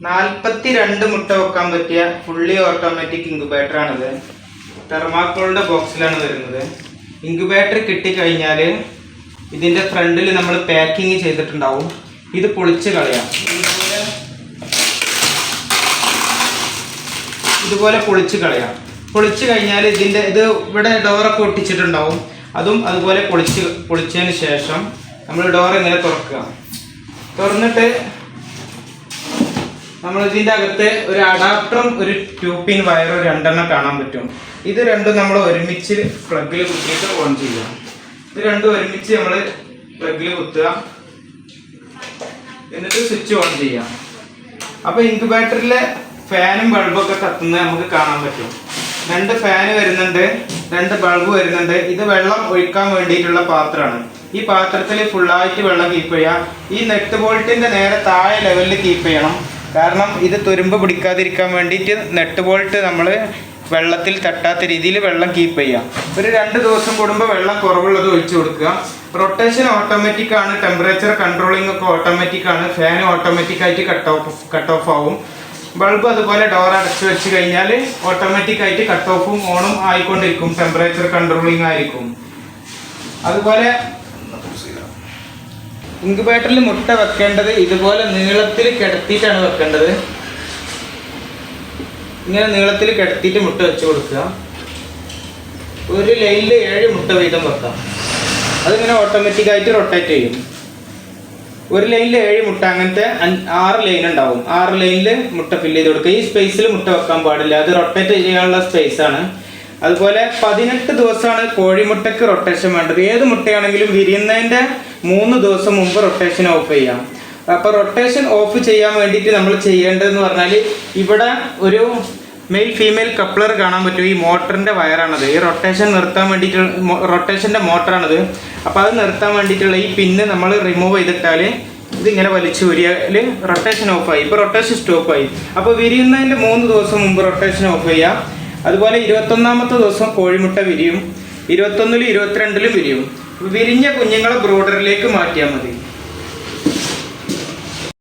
42 മുട്ട വെക്കാൻ പറ്റിയ ഫുള്ളി ഓട്ടോമാറ്റിക് ഇൻക്യുബേറ്റർ ആണിത്. തെർമാക്കോളിന്റെ ബോക്സിലാണ് വരുന്നത്. ഇൻക്യുബേറ്റർ കിട്ടിക്കഴിഞ്ഞാൽ ഇതിന്റെ ഫ്രണ്ടിൽ നമ്മൾ പാക്കിങ് ചെയ്തിട്ടുണ്ടാവും. ഇത് പൊളിച്ച് കളയാം. ഇതുപോലെ പൊളിച്ച് കളയാം. പൊളിച്ച് കഴിഞ്ഞാൽ ഇത് ഇവിടെ ഡോറൊക്കെ ഒട്ടിച്ചിട്ടുണ്ടാവും. അതും അതുപോലെ പൊളിച്ചതിന് ശേഷം നമ്മൾ ഡോർ ഇങ്ങനെ തുറക്കുക. തുറന്നിട്ട് നമ്മൾ ഇതിൻ്റെ അകത്ത് ഒരു അഡാപ്റ്ററും ഒരു 2 പിൻ വയറും 2 എണ്ണം കാണാൻ പറ്റും. ഇത് രണ്ടും നമ്മൾ ഒരുമിച്ച് പ്ലഗിൽ കുത്തിയിട്ട് ഓൺ ചെയ്യുക. ഇത് രണ്ടും ഒരുമിച്ച് നമ്മൾ പ്ലഗിൽ കുത്തുക. എന്നിട്ട് സ്വിച്ച് ഓൺ ചെയ്യാം. അപ്പോൾ ഇൻക്യുബേറ്ററിലെ ഫാനും ബൾബൊക്കെ കത്തുന്നത് നമുക്ക് കാണാൻ പറ്റും. 2 ഫാന് വരുന്നുണ്ട്, 2 ബൾബ് വരുന്നുണ്ട്. ഇത് വെള്ളം ഒഴിക്കാൻ വേണ്ടിയിട്ടുള്ള പാത്രമാണ്. ഈ പാത്രത്തിൽ ഫുള്ളായിട്ട് വെള്ളം കീപ്പ് ചെയ്യുക. ഈ നെറ്റ് ബോൾട്ടിൻ്റെ നേരെ താഴെ ലെവലിൽ കീപ്പ് ചെയ്യണം. കാരണം ഇത് തുരുമ്പ് പിടിക്കാതിരിക്കാൻ വേണ്ടിയിട്ട് നെറ്റ് ബോൾട്ട് നമ്മൾ വെള്ളത്തിൽ തട്ടാത്ത രീതിയിൽ വെള്ളം കീപ്പ് ചെയ്യുക. ഒരു 2 ദിവസം കൂടുമ്പോൾ വെള്ളം കുറവുള്ളത് ഒഴിച്ചു കൊടുക്കുക. റൊട്ടേഷൻ ഓട്ടോമാറ്റിക് ആണ്. ടെമ്പറേച്ചർ കൺട്രോളിംഗ് ഒക്കെ ഓട്ടോമാറ്റിക് ആണ്. ഫാൻ ഓട്ടോമാറ്റിക്കായിട്ട് കട്ട് ഓഫ് ആവും. ബൾബ് അതുപോലെ ഡോർ അടച്ചു വെച്ച് കഴിഞ്ഞാൽ ഓട്ടോമാറ്റിക്കായിട്ട് കട്ട് ഓഫും ഓണും ആയിക്കൊണ്ടിരിക്കും. ടെമ്പറേച്ചർ കൺട്രോളിംഗ് ആയിരിക്കും. അതുപോലെ ഇൻക്യുബേറ്ററിൽ മുട്ട വെക്കേണ്ടത് ഇതുപോലെ നീളത്തിൽ കിടത്തിയിട്ടാണ് വെക്കേണ്ടത്. ഇങ്ങനെ നീളത്തിൽ കിടത്തിയിട്ട് മുട്ട വെച്ച് കൊടുക്കുക. ഒരു ലൈനിൽ 7 മുട്ട വീതം വെക്കാം. അതിങ്ങനെ ഓട്ടോമാറ്റിക്കായിട്ട് റൊട്ടേറ്റ് ചെയ്യും. ഒരു ലൈനിൽ 7 മുട്ട, അങ്ങനത്തെ 6 ലൈൻ ഉണ്ടാവും. 6 ലൈനിൽ മുട്ട ഫില്ല് ചെയ്ത് കൊടുക്കുക. ഈ സ്പേസിൽ മുട്ട വെക്കാൻ പാടില്ല, അത് റൊട്ടേറ്റ് ചെയ്യാനുള്ള സ്പേസാണ്. അതുപോലെ 18 ദിവസമാണ് കോഴിമുട്ടയ്ക്ക് റൊട്ടേഷൻ വേണ്ടത്. ഏത് മുട്ടയാണെങ്കിലും വിരിയുന്നതിൻ്റെ 3 ദിവസം മുമ്പ് റൊട്ടേഷൻ ഓഫ് ചെയ്യാം. അപ്പോൾ റൊട്ടേഷൻ ഓഫ് ചെയ്യാൻ വേണ്ടിയിട്ട് നമ്മൾ ചെയ്യേണ്ടതെന്ന് പറഞ്ഞാൽ ഇവിടെ ഒരു മെയിൽ ഫീമെയിൽ കപ്ലർ കാണാൻ പറ്റും. ഈ മോട്ടറിൻ്റെ വയറാണത്. ഈ റൊട്ടേഷൻ നിർത്താൻ വേണ്ടിയിട്ടുള്ള റൊട്ടേഷൻ്റെ മോട്ടറാണത്. അപ്പോൾ അത് നിർത്താൻ വേണ്ടിയിട്ടുള്ള ഈ പിന്ന് നമ്മൾ റിമൂവ് ചെയ്തിട്ടാൽ ഇതിങ്ങനെ വലിച്ചു ഊരിയാൽ റൊട്ടേഷൻ ഓഫായി. ഇപ്പോൾ റൊട്ടേഷൻ സ്റ്റോപ്പായി. അപ്പോൾ വിരിയുന്നതിൻ്റെ 3 ദിവസം മുമ്പ് റൊട്ടേഷൻ ഓഫ് ചെയ്യാം. അതുപോലെ 21ാമത്തെ ദിവസം കോഴിമുട്ട വിരിയും. 21ലും 22ലും വിരിയും. വിരിഞ്ഞ കുഞ്ഞുങ്ങളെ ബ്രോഡറിലേക്ക് മാറ്റിയാൽ മതി.